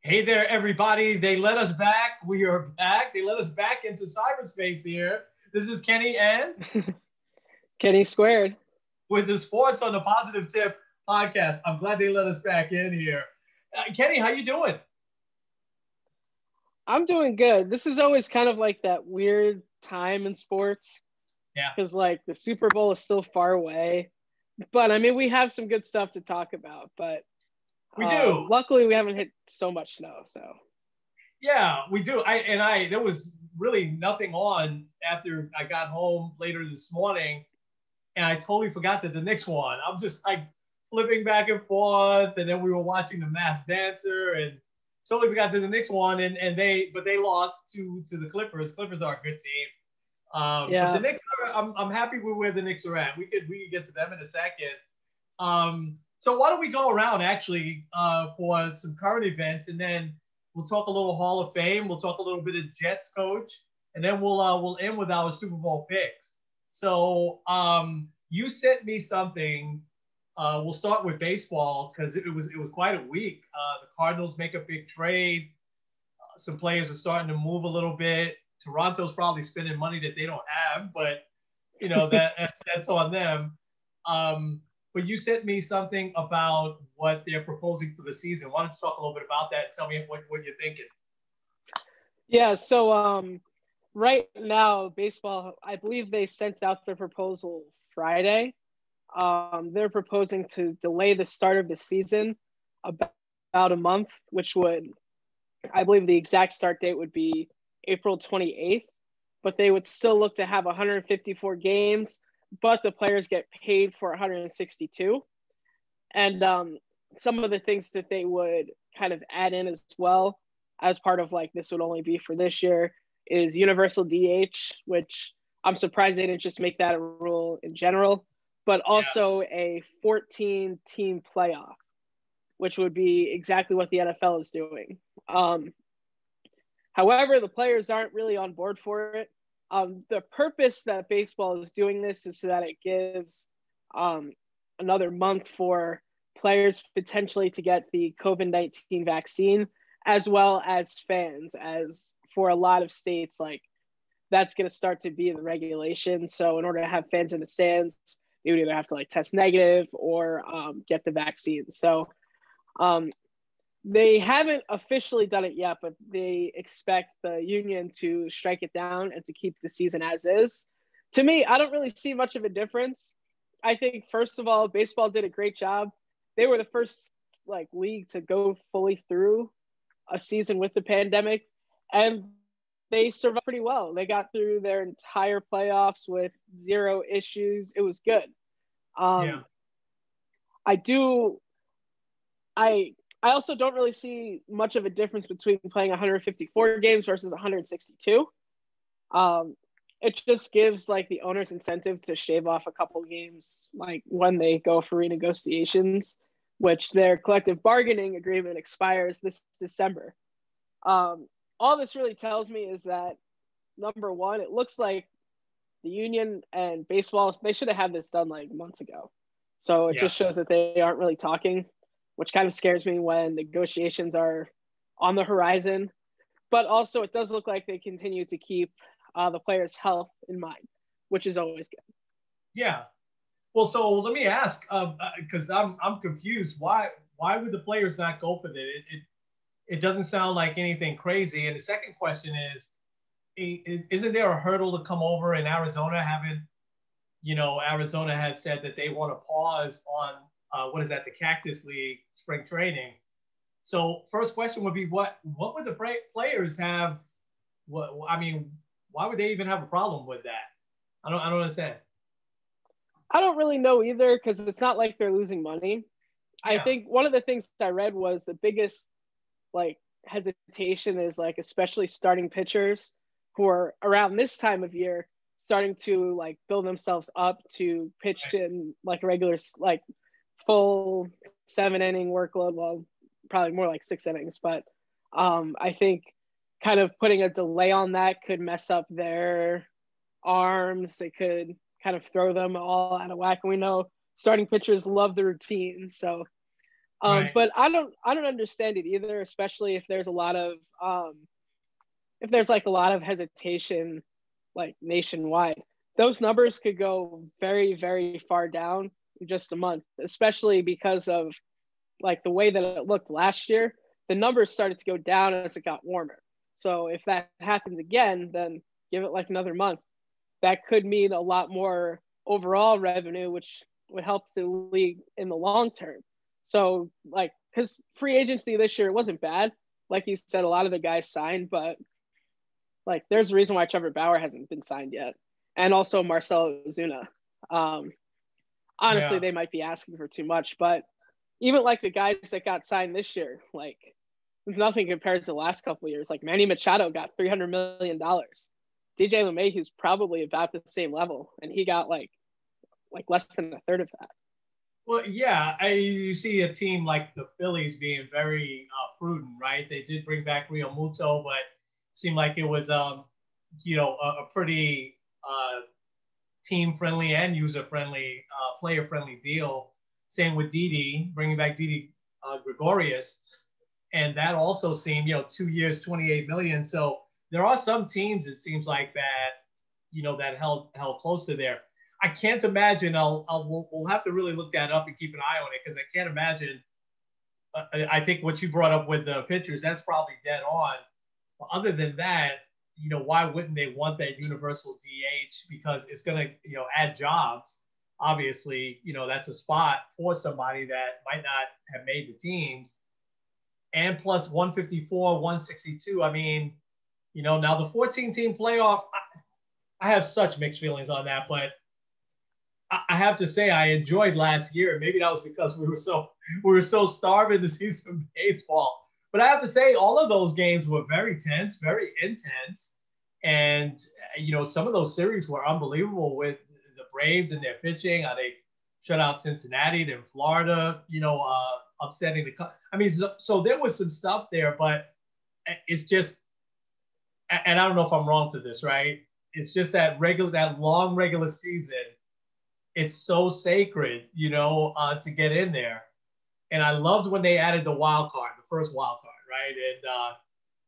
Hey there, everybody. They let us back. We are back. They let us back into cyberspace here. This is Kenny and Kenny squared. with the Sports on the Positive Tip podcast. I'm glad they let us back in here. Kenny, how you doing? I'm doing good. This is always kind of like that weird time in sports Yeah, because like the Super Bowl is still far away. But I mean, we have some good stuff to talk about. But we do. luckily, we haven't hit so much snow. So Yeah, we do. I there was really nothing on after I got home later this morning, and I totally forgot that the Knicks won. I'm just like flipping back and forth, and then we were watching the Masked Dancer, and totally forgot that the Knicks won, and they lost to the Clippers. Clippers are a good team, but the yeah, Knicks are. I'm happy with where the Knicks are at. We could get to them in a second. So why don't we go around actually for some current events, and then we'll talk a little Hall of Fame. We'll talk a little bit of Jets coach, and then we'll end with our Super Bowl picks. So you sent me something. We'll start with baseball because it was quite a week. The Cardinals make a big trade. Some players are starting to move a little bit. Toronto's probably spending money that they don't have, but that's on them. But you sent me something about what they're proposing for the season. Why don't you talk a little bit about that and tell me what you're thinking? yeah. So right now, baseball, I believe they sent out their proposal Friday. They're proposing to delay the start of the season about a month, which would, I believe, the exact start date would be April 28th. But they would still look to have 154 games, but the players get paid for 162. And some of the things that they would kind of add in as well, as part of like this would only be for this year, is universal DH, which I'm surprised they didn't just make that a rule in general, but Yeah, also a 14 team playoff, which would be exactly what the NFL is doing. However, the players aren't really on board for it. The purpose that baseball is doing this is so that it gives um, another month for players potentially to get the COVID-19 vaccine, as well as fans, as for a lot of states, like that's going to start to be the regulation. So in order to have fans in the stands, they would either have to like test negative or get the vaccine. So um, they haven't officially done it yet, but they expect the union to strike it down and to keep the season as is. To me, I don't really see much of a difference. I think, first of all, baseball did a great job. They were the first like league to go fully through a season with the pandemic, and they survived pretty well. They got through their entire playoffs with zero issues. It was good. yeah, Um, I do. I also don't really see much of a difference between playing 154 games versus 162. Um, it just gives like the owners incentive to shave off a couple games, like when they go for renegotiations, which their collective bargaining agreement expires this December. Um, all this really tells me is that number one, it looks like the union and baseball, they should have had this done like months ago. So it yeah. just shows that they aren't really talking, which kind of scares me when negotiations are on the horizon. But also, it does look like they continue to keep the players' health in mind, which is always good. Yeah. Well, so let me ask, because I'm confused. Why would the players not go for that? It doesn't sound like anything crazy. And the second question is, isn't there a hurdle to come over in Arizona? Having Arizona has said that they want to pause on what is that, the Cactus League spring training. So first question would be, what would the players have? What I mean, why would they even have a problem with that? I don't understand. I don't really know either because it's not like they're losing money. I Yeah, think one of the things I read was the biggest like hesitation is like especially starting pitchers who are around this time of year starting to like build themselves up to pitch in like a regular like full 7 inning workload. Well, probably more like 6 innings, but I think kind of putting a delay on that could mess up their arms. It could kind of throw them all out of whack. And we know starting pitchers love the routine. So Right. But I don't understand it either, especially if there's a lot of if there's like a lot of hesitation like nationwide. Those numbers could go very, very far down in just a month, especially because of like the way that it looked last year. The numbers started to go down as it got warmer. So if that happens again, then give it like another month. That could mean a lot more overall revenue, which would help the league in the long term. So like, because free agency this year wasn't bad. Like you said, a lot of the guys signed, but like there's a reason why Trevor Bauer hasn't been signed yet, and also Marcelo Ozuna. Um, Honestly, Yeah. they might be asking for too much, but even like the guys that got signed this year, like nothing compared to the last couple of years. Like Manny Machado got $300 million. DJ LeMahieu's probably about the same level, and he got like less than a third of that. Well, yeah, you see a team like the Phillies being very prudent, right? They did bring back Real Muto, but seemed like it was, a pretty team friendly and user friendly, player friendly deal. Same with Didi, bringing back Didi Gregorius, and that also seemed, 2 years, 28 million. So there are some teams it seems like that, that held close to there. I can't imagine. We'll have to really look that up and keep an eye on it because I can't imagine. I think what you brought up with the pitchers, that's probably dead on. But other than that, why wouldn't they want that universal DH? Because it's going to, add jobs. Obviously, that's a spot for somebody that might not have made the teams. And plus 154, 162. I mean, now the 14-team playoff, I have such mixed feelings on that, but I have to say I enjoyed last year. Maybe that was because we were so starving to see some baseball. But I have to say all of those games were very tense, very intense, and some of those series were unbelievable with the Braves and their pitching. How they shut out Cincinnati, then Florida, upsetting the. I mean, so there was some stuff there, but it's just, and I don't know if I'm wrong for this, right? It's just that long regular season, it's so sacred, to get in there. And I loved when they added the wild card, the first wild card, right? And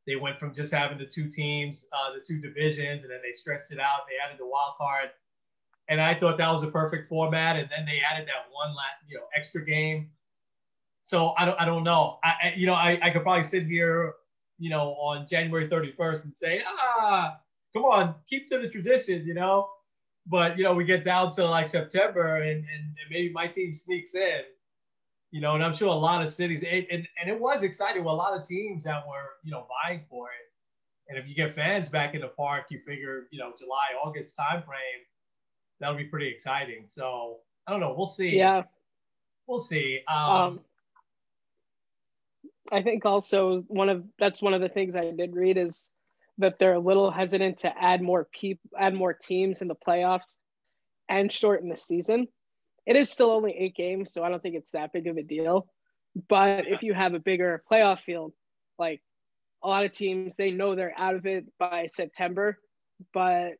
they went from just having the two teams, the two divisions, and then they stretched it out. They added the wild card, and I thought that was a perfect format. And then they added that one extra game. So I don't know. I could probably sit here, on January 31st and say, come on, keep to the tradition, But we get down to like September, and maybe my team sneaks in, and I'm sure a lot of cities, and it was exciting with a lot of teams that were vying for it. And if you get fans back in the park, you figure July, August timeframe, that'll be pretty exciting. So I don't know. We'll see. Yeah. We'll see. I think also that's one of the things I did read is that they're a little hesitant to add more teams in the playoffs and shorten the season. It is still only 8 games, so I don't think it's that big of a deal. But if you have a bigger playoff field, like a lot of teams, they know they're out of it by September. But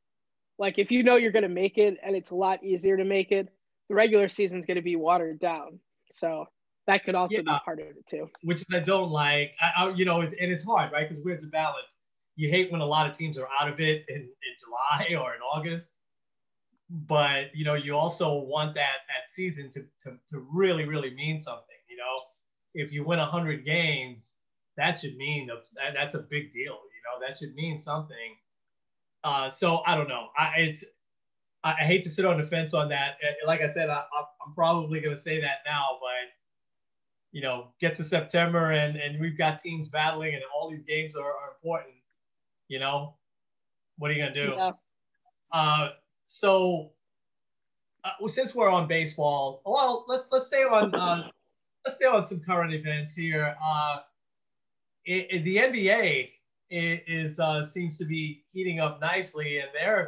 like if you're going to make it and it's a lot easier to make it, the regular season is going to be watered down. So that could also be part of it too. Which I don't like. And it's hard, right? Because where's the balance? You hate when a lot of teams are out of it in July or in August. But you also want that season to really, really mean something. If you win 100 games, that should mean that's a big deal. That should mean something. So I don't know. I hate to sit on the fence on that. Like I said, I'm probably going to say that now, but get to September and we've got teams battling and all these games are important. What are you going to do? Yeah. So since we're on baseball, well, let's stay on some current events here. The NBA is seems to be heating up nicely, and they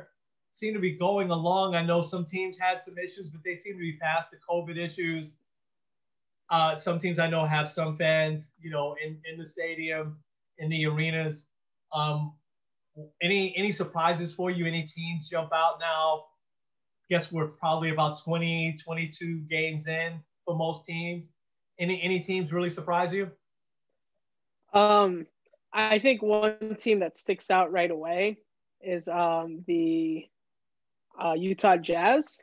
seem to be going along. I know some teams had some issues, but they seem to be past the COVID issues. Some teams I know have some fans, in the stadium, in the arenas. Any surprises for you? Any teams jump out now? Guess we're probably about 20, 22 games in for most teams. Any teams really surprise you? I think one team that sticks out right away is the Utah Jazz.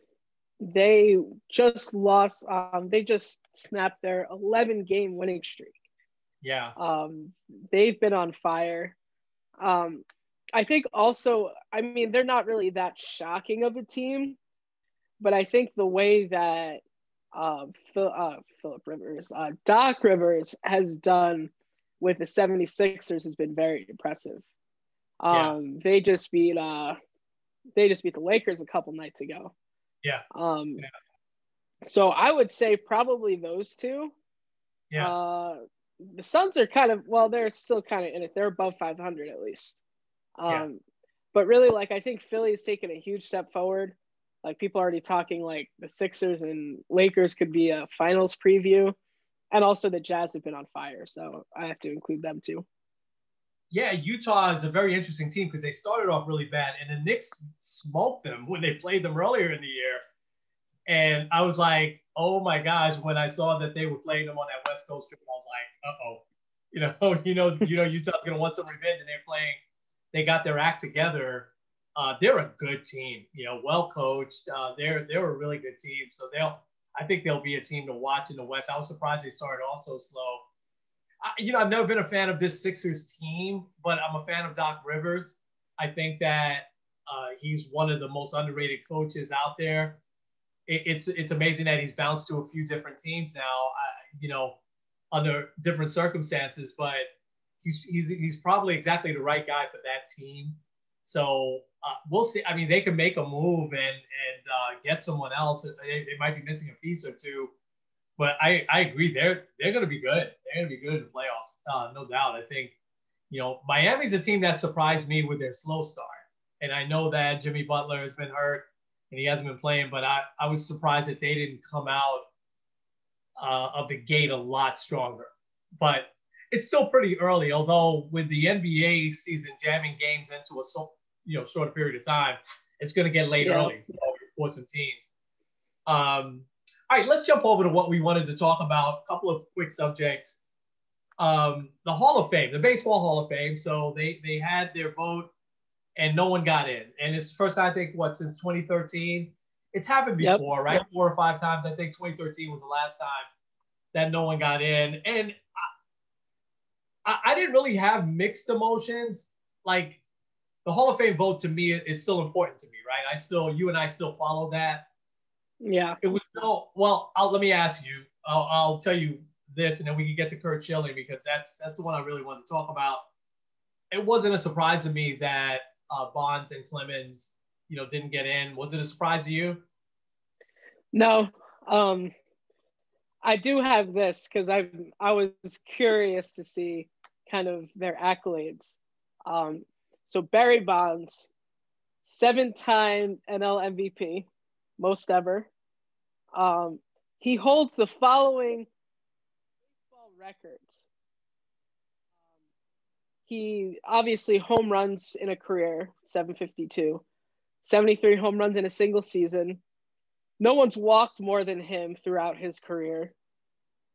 They just lost. They just snapped their 11-game winning streak. Yeah. They've been on fire. I think also, I mean, they're not really that shocking of a team, but I think the way that Doc Rivers has done with the 76ers has been very impressive. Yeah. They just beat the Lakers a couple nights ago. Yeah. Yeah. So I would say probably those two. Yeah. The Suns are kind of, well, they're still kind of in it. They're above 500 at least. Yeah. But really, like, I think Philly's taken a huge step forward. Like, people are already talking like the Sixers and Lakers could be a finals preview. And also the Jazz have been on fire. So I have to include them too. Yeah, Utah is a very interesting team because they started off really bad, and the Knicks smoked them when they played them earlier in the year. And I was like, oh my gosh, when I saw that they were playing them on that West Coast trip, I was like, uh-oh. Utah's gonna want some revenge, and they got their act together. They're a good team, well coached. They're a really good team. So I think they'll be a team to watch in the West. I was surprised they started off so slow. I've never been a fan of this Sixers team, but I'm a fan of Doc Rivers. I think that he's one of the most underrated coaches out there. It's amazing that he's bounced to a few different teams now, under different circumstances, but he's probably exactly the right guy for that team. So we'll see. I mean, they can make a move and get someone else. They might be missing a piece or two. But I agree. They're going to be good. They're going to be good in the playoffs, no doubt. I think, Miami's a team that surprised me with their slow start. And I know that Jimmy Butler has been hurt and he hasn't been playing, but I was surprised that they didn't come out of the gate a lot stronger. But it's still pretty early, although with the NBA season jamming games into a short period of time, it's going to get late early for some teams. All right, let's jump over to what we wanted to talk about. A couple of quick subjects. The Hall of Fame, the Baseball Hall of Fame. So they had their vote and no one got in. And it's the first time, I think, since 2013? It's happened before, right? 4 or 5 times. I think 2013 was the last time that no one got in. And I didn't really have mixed emotions. Like, the Hall of Fame vote to me is still important to me, right? You and I still follow that. Yeah. It was let me ask you. I'll tell you this, and then we can get to Curt Schilling because that's the one I really wanted to talk about. It wasn't a surprise to me that Bonds and Clemens, didn't get in. Was it a surprise to you? No. I do have this because I was curious to see kind of their accolades. So Barry Bonds, 7-time NL MVP. Most ever. He holds the following baseball records. He obviously home runs in a career, 752, 73 home runs in a single season. No one's walked more than him throughout his career,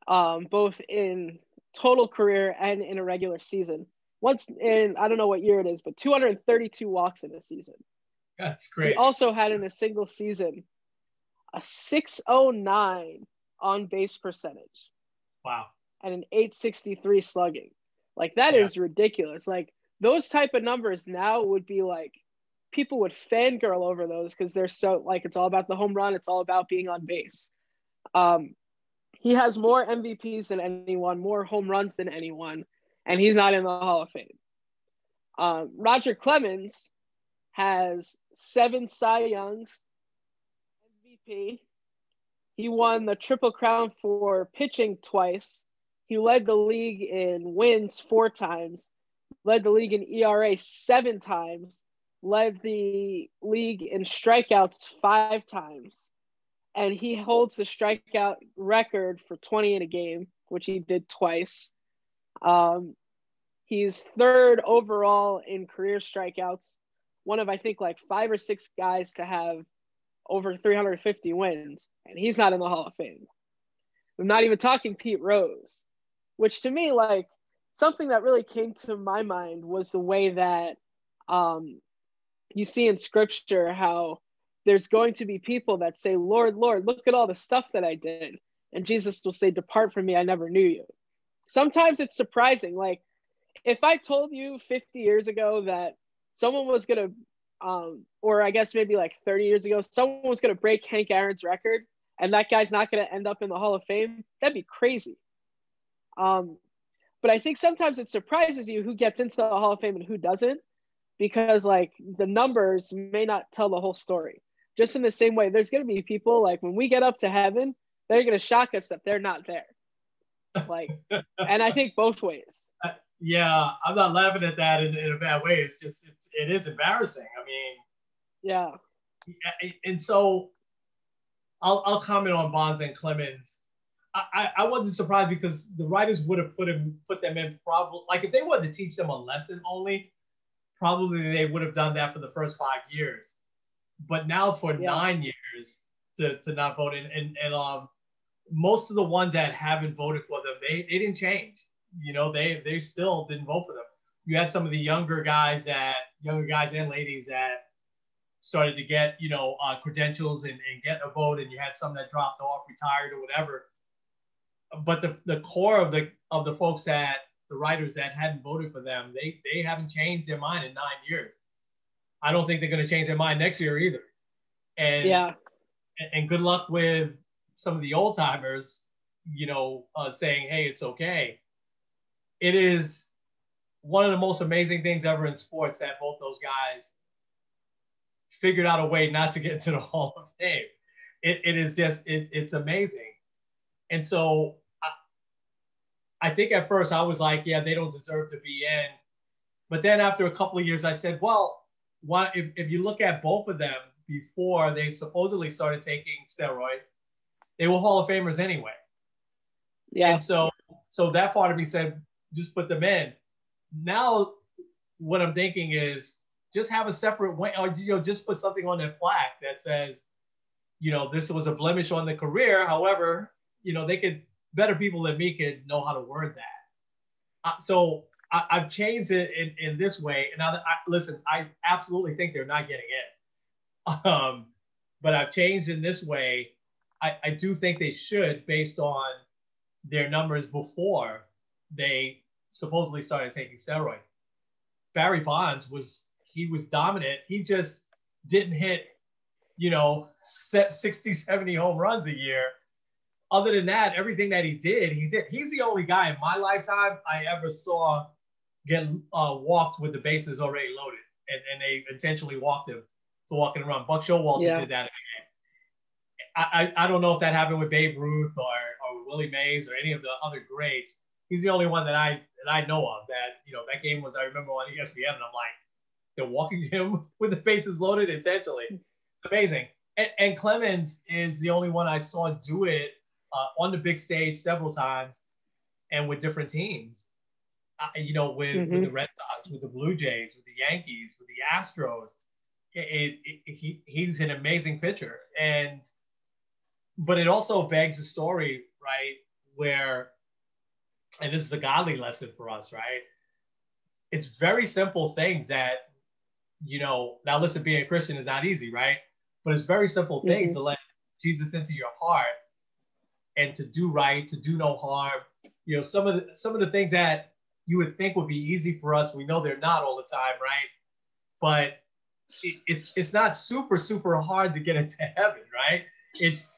both in total career and in a regular season. Once in, I don't know what year it is, but 232 walks in a season. That's great. He also had in a single season a 609 on base percentage. Wow. And an 863 slugging. Like, that is ridiculous. Like, those type of numbers now would be like, people would fangirl over those because they're so, like, it's all about the home run. It's all about being on base. He has more MVPs than anyone, more home runs than anyone, and he's not in the Hall of Fame. Roger Clemens has 7 Cy Youngs, MVP. He won the Triple Crown for pitching twice. He led the league in wins 4 times, led the league in ERA 7 times, led the league in strikeouts 5 times. And he holds the strikeout record for 20 in a game, which he did twice. He's 3rd overall in career strikeouts. One of, I think, like 5 or 6 guys to have over 350 wins, and he's not in the Hall of Fame. I'm not even talking Pete Rose, which to me, like, something that really came to my mind was the way that you see in scripture how there's going to be people that say, Lord, Lord, look at all the stuff that I did. And Jesus will say, depart from me, I never knew you. Sometimes it's surprising. Like, if I told you 50 years ago that someone was going to, or I guess maybe like 30 years ago, someone was going to break Hank Aaron's record and that guy's not going to end up in the Hall of Fame, that'd be crazy. But I think sometimes it surprises you who gets into the Hall of Fame and who doesn't, because like the numbers may not tell the whole story. Just in the same way, there's going to be people like when we get up to heaven, they're going to shock us that they're not there. Like, and I think both ways. Yeah, I'm not laughing at that in a bad way. It's just, it is embarrassing. I mean, yeah. And so I'll comment on Bonds and Clemens. I wasn't surprised because the writers would have put them in probably, like if they wanted to teach them a lesson only, probably they would have done that for the first 5 years. But now for 9 years to not vote in, and most of the ones that haven't voted for them, they didn't change. You know, they still didn't vote for them. You had some of the younger guys and ladies that started to get, credentials and get a vote, and you had some that dropped off, retired or whatever. But the core of the folks that the writers that hadn't voted for them, they haven't changed their mind in 9 years. I don't think they're going to change their mind next year either. And and good luck with some of the old timers, saying, hey, it's okay. It is one of the most amazing things ever in sports that both those guys figured out a way not to get into the Hall of Fame. It is just, it's amazing. And so I think at first I was like, yeah, they don't deserve to be in. But then after a couple of years, I said, well, why, if you look at both of them before they supposedly started taking steroids, they were Hall of Famers anyway. Yeah. And so that part of me said, just put them in. Now, what I'm thinking is just have a separate way, or just put something on their plaque that says, this was a blemish on the career. However, they could, better people than me could know how to word that. So I've changed it in this way. And now, listen, I absolutely think they're not getting in. But I've changed in this way. I do think they should, based on their numbers before they supposedly started taking steroids. Barry Bonds was dominant. He just didn't hit, 60, 70 home runs a year. Other than that, everything that he did. He's the only guy in my lifetime I ever saw get walked with the bases already loaded, and they intentionally walked him to walk and run. Buck Showalter did that again. I don't know if that happened with Babe Ruth or Willie Mays or any of the other greats. He's the only one that I know of that, that game was, I remember on ESPN, and I'm like, they're walking him with the bases loaded intentionally. It's amazing. And Clemens is the only one I saw do it on the big stage several times and with different teams. With the Red Sox, with the Blue Jays, with the Yankees, with the Astros. He's an amazing pitcher. But it also begs the story, right, where, and this is a godly lesson for us, right? It's very simple things that, now listen, being a Christian is not easy, right? But it's very simple things to let Jesus into your heart and to do right, to do no harm. Some of the things that you would think would be easy for us, we know they're not all the time, right? But it's not super, super hard to get into heaven, right? It's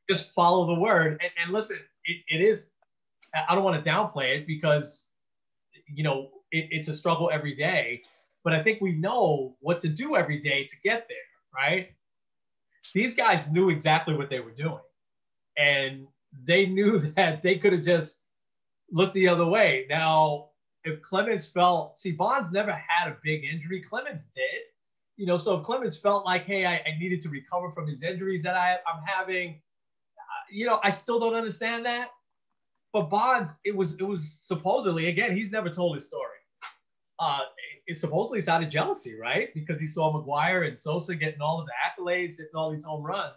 just follow the word. And listen, it is, I don't want to downplay it because, it's a struggle every day. But I think we know what to do every day to get there, right? These guys knew exactly what they were doing. And they knew that they could have just looked the other way. Now, if Clemens felt, Bonds never had a big injury. Clemens did. So if Clemens felt like, hey, I needed to recover from his injuries that I'm having, I still don't understand that. But Bonds, it was supposedly, again, he's never told his story. It's supposedly out of jealousy, right? Because he saw McGuire and Sosa getting all of the accolades, hitting all these home runs.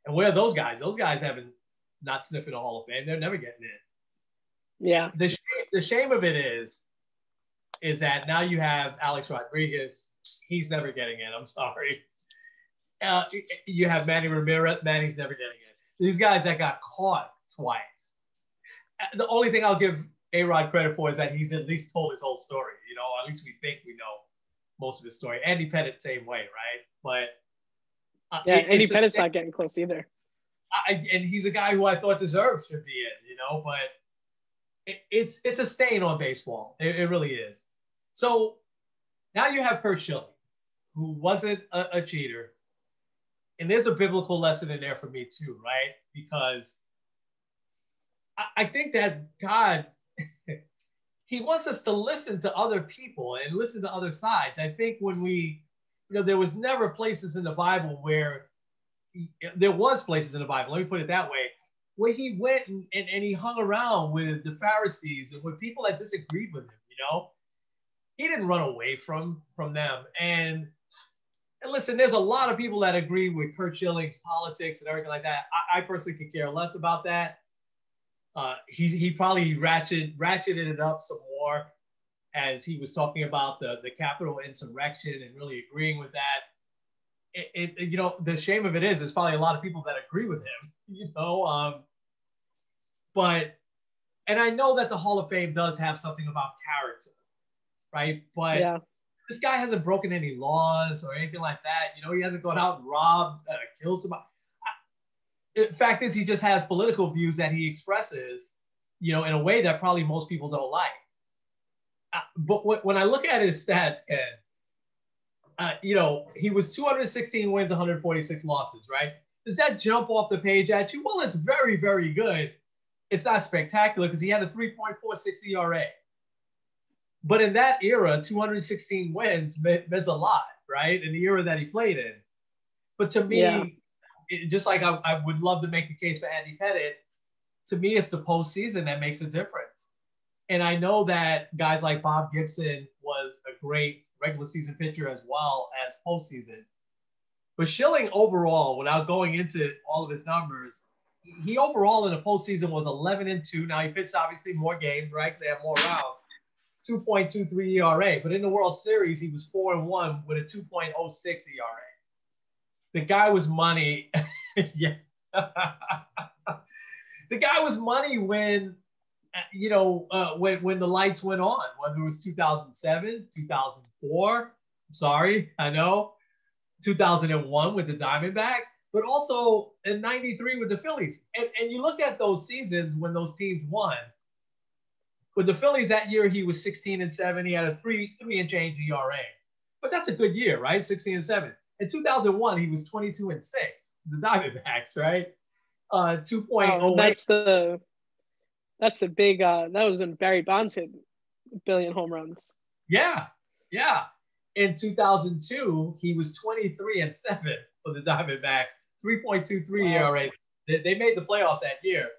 And where are those guys? Those guys haven't not sniffing the Hall of Fame. They're never getting in. Yeah. The shame of it is that now you have Alex Rodriguez. He's never getting in. I'm sorry. You have Manny Ramirez. Manny's never getting in. These guys that got caught twice. The only thing I'll give A-Rod credit for is that he's at least told his whole story. You know, at least we think we know most of his story. Andy Pettitte, same way, right? But Andy Pettitte's not getting close either. And he's a guy who I thought deserved should be in, you know, but it's a stain on baseball. It really is. So now you have Curt Schilling, who wasn't a cheater. And there's a biblical lesson in there for me too, right? Because I think that God, he wants us to listen to other people and listen to other sides. I think when there was never places in the Bible where there was places in the Bible, let me put it that way, where he went and he hung around with the Pharisees and with people that disagreed with him, you know? He didn't run away from them. And listen, there's a lot of people that agree with Curt Schilling's politics and everything like that. I personally could care less about that. He probably ratcheted it up some more as he was talking about the Capitol insurrection and really agreeing with that. You know, the shame of it is there's probably a lot of people that agree with him, you know. And I know that the Hall of Fame does have something about character, right? But this guy hasn't broken any laws or anything like that. You know, he hasn't gone out and robbed, killed somebody. The fact is, he just has political views that he expresses, you know, in a way that probably most people don't like. But when I look at his stats, Ken, you know, he was 216 wins, 146 losses, right? Does that jump off the page at you? Well, it's very, very good. It's not spectacular because he had a 3.46 ERA. But in that era, 216 wins meant a lot, right? In the era that he played in. But to me, just like I would love to make the case for Andy Pettitte, to me, it's the postseason that makes a difference. And I know that guys like Bob Gibson was a great regular season pitcher as well as postseason. But Schilling overall, without going into all of his numbers, he overall in the postseason was 11-2. Now he pitched obviously more games, right? They have more rounds. 2.23 ERA. But in the World Series, he was 4-1 with a 2.06 ERA. The guy was money. Yeah. The guy was money when, you know, when the lights went on, whether it was 2007, 2004, I'm sorry, I know, 2001 with the Diamondbacks, but also in 93 with the Phillies. And you look at those seasons when those teams won. With the Phillies that year, he was 16-7. He had a 3 and change ERA. But that's a good year, right? 16-7. In 2001, he was 22-6. The Diamondbacks, right? 2.08. That's the big. That was when Barry Bonds hit a billion home runs. Yeah. In 2002, he was 23-7 for the Diamondbacks, 3.23 ERA. They made the playoffs that year.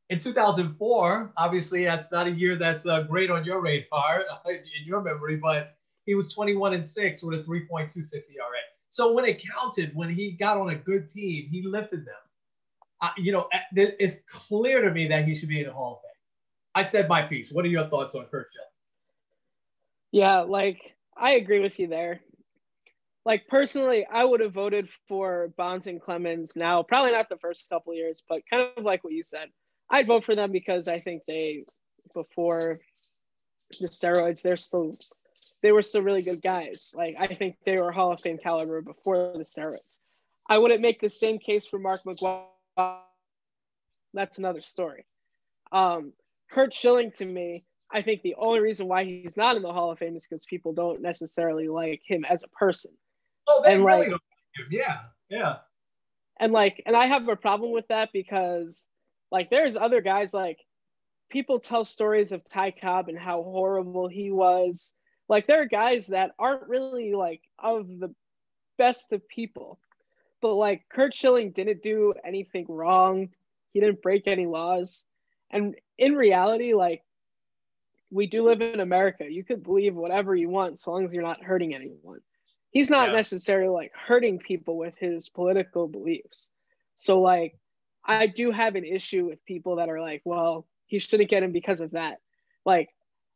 In 2004, obviously, that's not a year that's great on your radar, in your memory, but he was 21-6 with a 3.26 ERA. So when it counted, when he got on a good team, he lifted them. You know, it's clear to me that he should be in the Hall of Fame. I said my piece. What are your thoughts on Curt Schilling? Yeah, like, I agree with you there. Like, personally, I would have voted for Bonds and Clemens now, probably not the first couple of years, but kind of like what you said. I'd vote for them because I think before the steroids, they were still really good guys. Like, I think they were Hall of Fame caliber before the steroids. I wouldn't make the same case for Mark McGwire. That's another story. Curt Schilling, to me, I think the only reason why he's not in the Hall of Fame is because people don't necessarily like him as a person. Oh, they really don't like him. Yeah. And I have a problem with that because, like, there's other guys, like, people tell stories of Ty Cobb and how horrible he was. Like, there are guys that aren't really, like, of the best of people. But, like, Curt Schilling didn't do anything wrong. He didn't break any laws. And in reality, like, we do live in America. You could believe whatever you want so long as you're not hurting anyone. He's not necessarily, like, hurting people with his political beliefs. So, like, I do have an issue with people that are like, well, he shouldn't get him because of that. Like,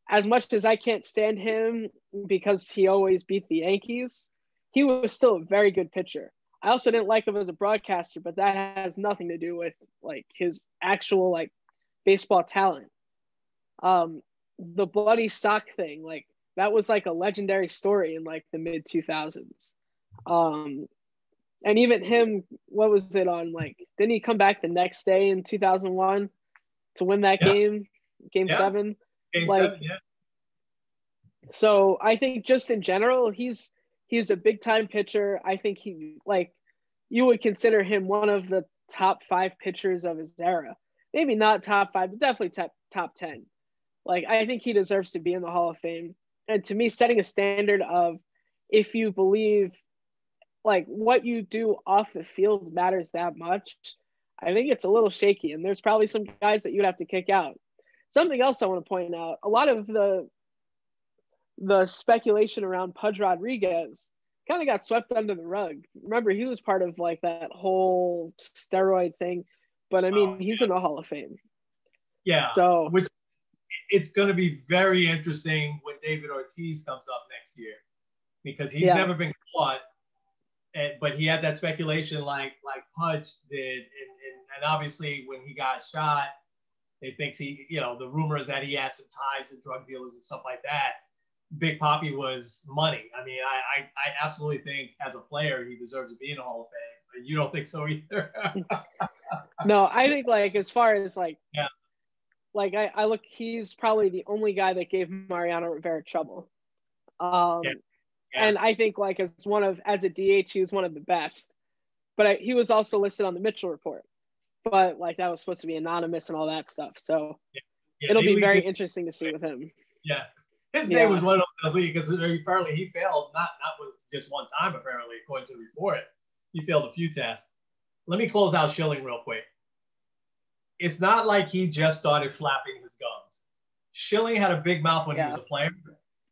as much as I can't stand him because he always beat the Yankees, he was still a very good pitcher. I also didn't like him as a broadcaster, but that has nothing to do with like his actual like baseball talent. The bloody sock thing, like that was like a legendary story in like the mid 2000s. And even him, what was it on? Like, didn't he come back the next day in 2001 to win that game, game Yeah. 7? Game like, 7, yeah. So I think just in general, he's a big time pitcher. I think he like you would consider him one of the top 5 pitchers of his era. Maybe not top 5, but definitely top 10. Like I think he deserves to be in the Hall of Fame. And to me, setting a standard of if you believe like what you do off the field matters that much, I think it's a little shaky. And there's probably some guys that you'd have to kick out. Something else I want to point out, a lot of the speculation around Pudge Rodriguez kind of got swept under the rug. Remember, he was part of like that whole steroid thing, but I mean, he's in the Hall of Fame. Yeah. So which it's going to be very interesting when David Ortiz comes up next year because he's never been caught, but he had that speculation like Pudge did, and obviously when he got shot, they think the rumor is that he had some ties to drug dealers and stuff like that. Big Papi was money. I mean, I absolutely think as a player he deserves to be in the Hall of Fame. But you don't think so either? No, I think like as far as like like I look, he's probably the only guy that gave Mariano Rivera trouble. And I think like as a DH he was one of the best. But he was also listed on the Mitchell report. But like that was supposed to be anonymous and all that stuff. So it'll be very interesting to see with him. Yeah. His name was one of those because apparently he failed, not with just one time, apparently, according to the report. He failed a few tests. Let me close out Schilling real quick. It's not like he just started flapping his gums. Schilling had a big mouth when he was a player.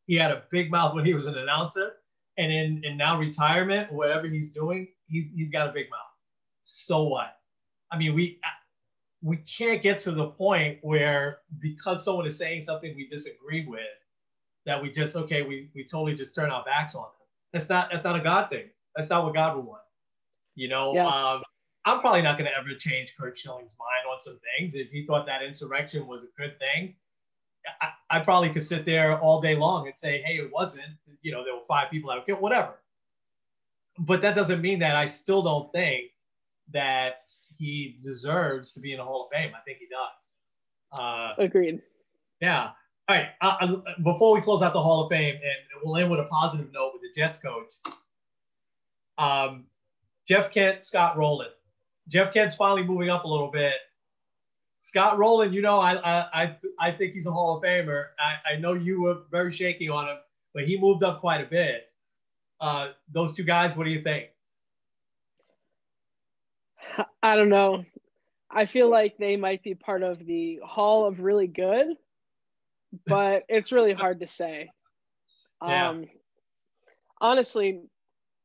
He had a big mouth when he was an announcer. And in now retirement, whatever he's doing, he's got a big mouth. So what? I mean, we can't get to the point where because someone is saying something we disagree with, that we just we totally just turn our backs on them. That's not a God thing. That's not what God would want. I'm probably not going to ever change Curt Schilling's mind on some things. If he thought that insurrection was a good thing, I probably could sit there all day long and say, hey, it wasn't. There were 5 people that were killed, whatever. But that doesn't mean that I still don't think that he deserves to be in the Hall of Fame. I think he does. Agreed. Yeah. All right. Before we close out the Hall of Fame, and we'll end with a positive note with the Jets coach, Jeff Kent, Scott Rowland. Jeff Kent's finally moving up a little bit. Scott Rowland, I think he's a Hall of Famer. I know you were very shaky on him, but he moved up quite a bit. Those 2 guys, what do you think? I don't know. I feel like they might be part of the Hall of Really Good, but it's really hard to say. Honestly,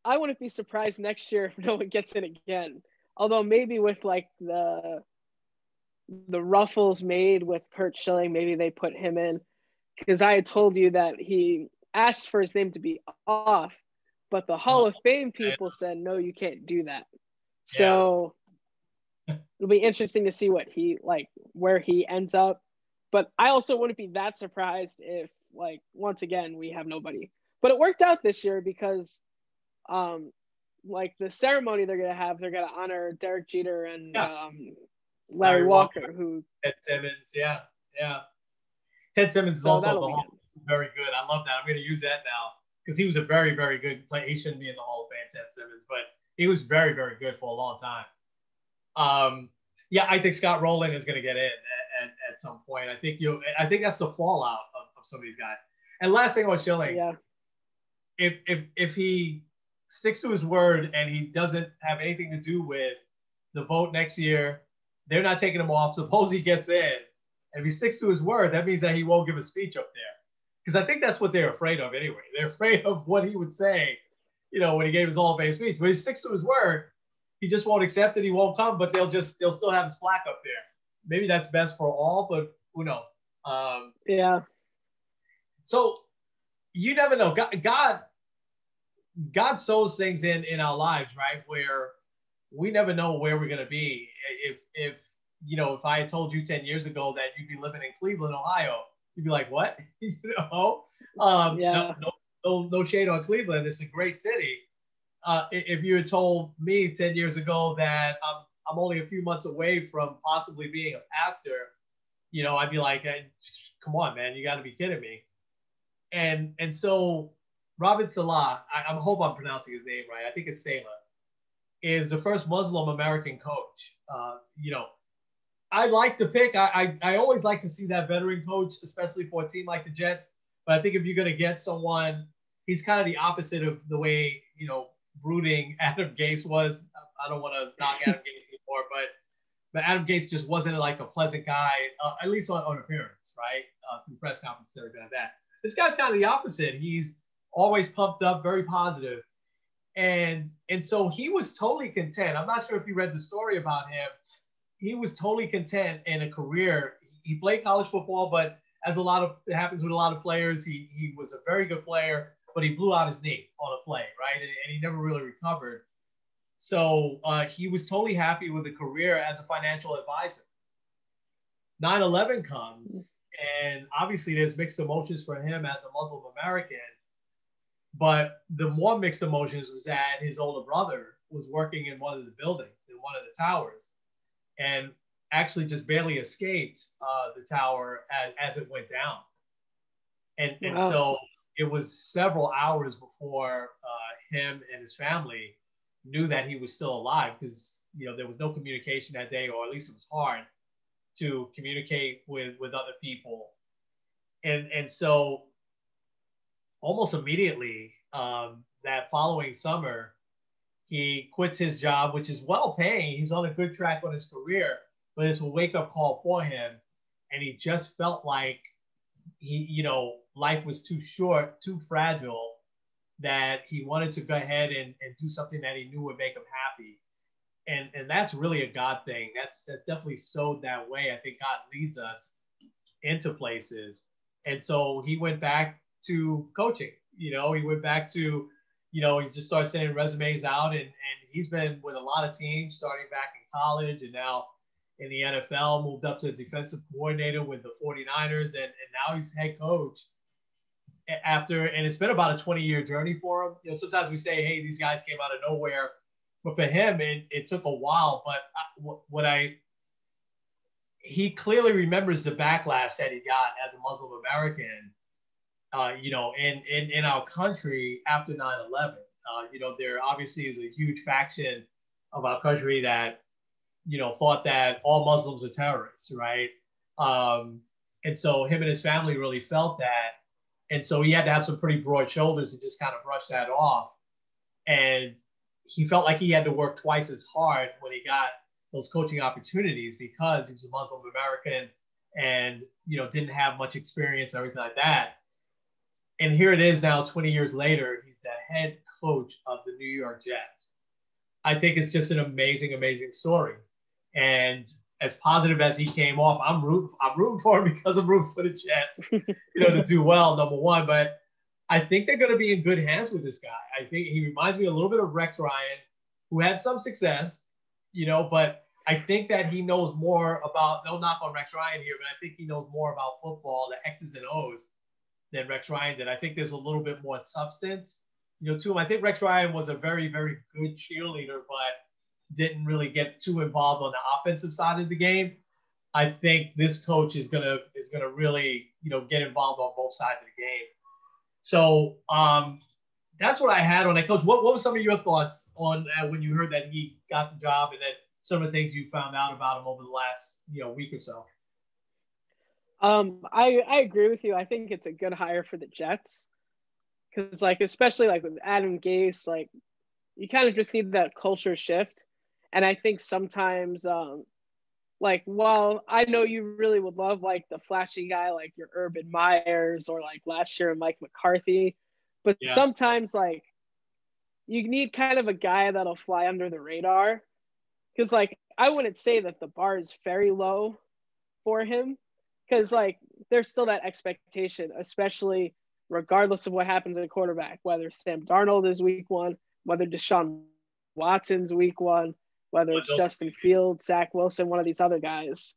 I wouldn't be surprised next year if no one gets in again. Although maybe with like the ruffles made with Curt Schilling, maybe they put him in, because I had told you that he asked for his name to be off, but the Hall of Fame people said, no, you can't do that. So it'll be interesting to see where he ends up. But I also wouldn't be that surprised if once again, we have nobody, but it worked out this year because the ceremony they're going to honor Derek Jeter and Larry Walker, who Ted Simmons. Yeah. Ted Simmons is also very good. I love that. I'm going to use that now because he was a very, very good player. He shouldn't be in the Hall of Fame, Ted Simmons, but he was very, very good for a long time. I think Scott Rowland is going to get in at some point. I think that's the fallout of some of these guys. And last thing on Schilling, if he sticks to his word and he doesn't have anything to do with the vote next year, they're not taking him off. Suppose he gets in, and if he sticks to his word, that means that he won't give a speech up there. Because I think that's what they're afraid of anyway. They're afraid of what he would say, when he gave his Hall of Fame speech. But he sticks to his word. He just won't accept it. He won't come, but they'll still have his plaque up there. Maybe that's best for all, but who knows? Yeah. So you never know. God sows things in our lives, right? Where we never know where we're gonna be. If if I had told you 10 years ago that you'd be living in Cleveland, Ohio, you'd be like, what? Yeah. No shade on Cleveland. It's a great city. If you had told me 10 years ago that I'm only a few months away from possibly being a pastor, I'd be like, hey, come on, man, you got to be kidding me. And so Robert Salah, I hope I'm pronouncing his name right. I think it's Saleh, is the first Muslim American coach. I like to pick. I always like to see that veteran coach, especially for a team like the Jets. But I think if you're going to get someone, he's kind of the opposite of the way brooding Adam Gase was. I don't want to knock Adam Gase anymore, but Adam Gase just wasn't like a pleasant guy, at least on appearance, right? Through press conferences and everything like that. This guy's kind of the opposite. He's always pumped up, very positive. And so he was totally content. I'm not sure if you read the story about him. He was totally content in a career. He played college football, but as it happens with a lot of players, he was a very good player, but he blew out his knee on a play, right? And he never really recovered. So he was totally happy with a career as a financial advisor. 9/11 comes, and obviously there's mixed emotions for him as a Muslim American. But the more mixed emotions was that his older brother was working in one of the buildings, in one of the towers, and actually just barely escaped the tower as it went down. And so it was several hours before him and his family knew that he was still alive, because there was no communication that day, or at least it was hard to communicate with other people. And so almost immediately, that following summer, he quits his job, which is well paying. He's on a good track on his career, but it's a wake up call for him. And he just felt like life was too short, too fragile, that he wanted to go ahead and do something that he knew would make him happy. And that's really a God thing. That's definitely sowed that way. I think God leads us into places. And so he went back to coaching. He went back to, he just started sending resumes out, and he's been with a lot of teams starting back in college, and now in the NFL, moved up to defensive coordinator with the 49ers, and now he's head coach and it's been about a 20-year journey for him. Sometimes we say, hey, these guys came out of nowhere, but for him, it took a while. But he clearly remembers the backlash that he got as a Muslim American, in our country after 9/11. There obviously is a huge faction of our country that, thought that all Muslims are terrorists, right? And so him and his family really felt that. And so he had to have some pretty broad shoulders to just kind of brush that off. And he felt like he had to work twice as hard when he got those coaching opportunities, because he was a Muslim American and, didn't have much experience and everything like that. And here it is now, 20 years later, he's the head coach of the New York Jets. I think it's just an amazing, amazing story. And as positive as he came off, I'm rooting for him, because I'm rooting for the Jets, to do well, number one. But I think they're going to be in good hands with this guy. I think he reminds me a little bit of Rex Ryan, who had some success, but I think that he knows more about, no knock on Rex Ryan here, but I think he knows more about football, the X's and O's, than Rex Ryan did. I think there's a little bit more substance, to him. I think Rex Ryan was a very, very good cheerleader, but didn't really get too involved on the offensive side of the game. I think this coach is gonna really, get involved on both sides of the game. So that's what I had on that, Coach. What were some of your thoughts on when you heard that he got the job, and then some of the things you found out about him over the last week or so? I agree with you. I think it's a good hire for the Jets, because especially with Adam Gase, you kind of just need that culture shift. And I think sometimes, while I know you really would love the flashy guy like your Urban Myers, or last year Mike McCarthy, but sometimes you need kind of a guy that'll fly under the radar. because like I wouldn't say that the bar is very low for him, because like there's still that expectation, especially regardless of what happens at quarterback, whether Sam Darnold is week one, whether Deshaun Watson's week one, whether it's Justin Fields, Zach Wilson, one of these other guys.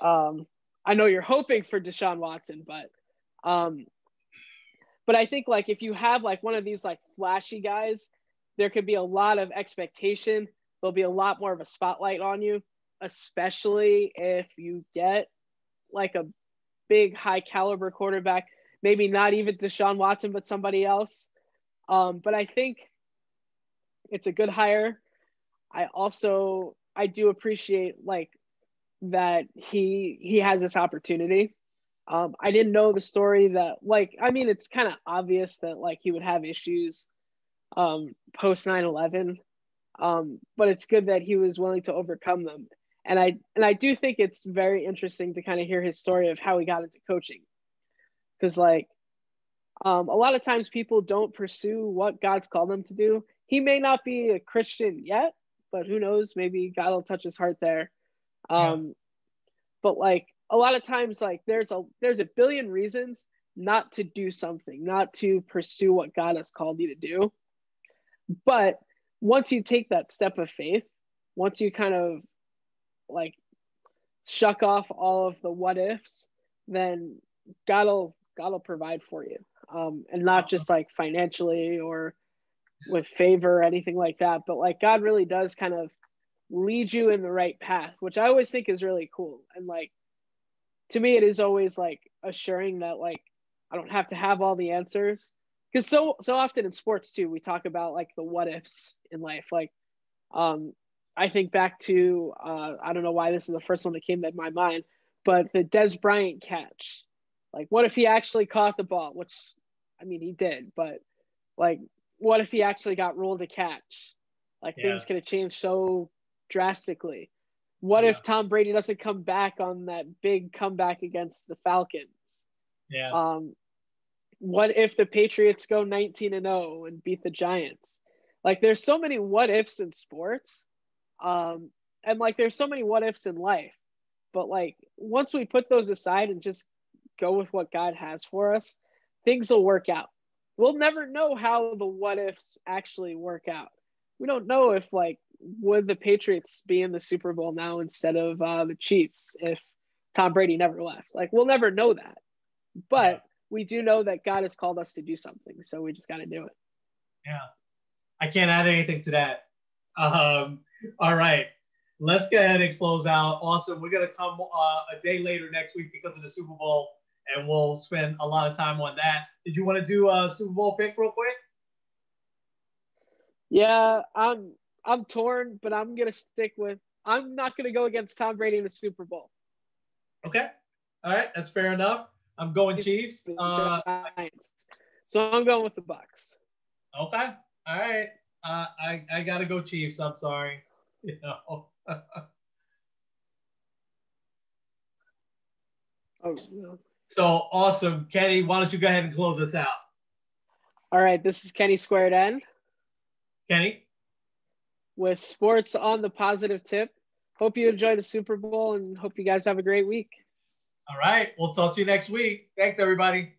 I know you're hoping for Deshaun Watson, but I think like if you have like one of these like flashy guys, there could be a lot of expectation. There'll be a lot more of a spotlight on you, especially if you get like a big high caliber quarterback, maybe not even Deshaun Watson, but somebody else. But I think it's a good hire. I do appreciate like that he has this opportunity. I didn't know the story that like, I mean, it's kind of obvious that like he would have issues post 9/11. But it's good that he was willing to overcome them. And I do think it's very interesting to kind of hear his story of how he got into coaching. Because like a lot of times people don't pursue what God's called them to do. He may not be a Christian yet, but who knows? Maybe God will touch his heart there. But like a lot of times, like there's a billion reasons not to do something, not to pursue what God has called you to do. But once you take that step of faith, once you kind of like shuck off all of the what ifs, then God will provide for you, and not just like financially or with favor or anything like that, but like God really does kind of lead you in the right path, which I always think is really cool. And like to me, it is always like assuring that like I don't have to have all the answers, because so often in sports too, we talk about like the what ifs in life. Like I think back to I don't know why this is the first one that came to my mind, but the Des Bryant catch. Like, what if he actually caught the ball? Which, I mean, he did, but like, what if he actually got ruled a catch? Like, things could have changed so drastically. What if Tom Brady doesn't come back on that big comeback against the Falcons? What if the Patriots go 19-0 and beat the Giants? Like, there's so many what ifs in sports. And like, there's so many what ifs in life. But like, once we put those aside and just go with what God has for us, things will work out. We'll never know how the what ifs actually work out. We don't know if like, would the Patriots be in the Super Bowl now instead of the Chiefs if Tom Brady never left? Like, we'll never know that. But we do know that God has called us to do something. So we just got to do it. Yeah. I can't add anything to that. All right. Let's go ahead and close out. Awesome. We're going to come a day later next week because of the Super Bowl, and we'll spend a lot of time on that. Did you want to do a Super Bowl pick real quick? Yeah, I'm torn, but I'm going to stick with – I'm not going to go against Tom Brady in the Super Bowl. Okay. All right. That's fair enough. I'm going Chiefs. So I'm going with the Bucks. Okay. All right. I got to go Chiefs. I'm sorry. You know. Oh, no. So awesome. Kenny, why don't you go ahead and close us out? All right. This is Kenny Squared End. Kenny? With sports on the positive tip. Hope you enjoy the Super Bowl and hope you guys have a great week. All right. We'll talk to you next week. Thanks, everybody.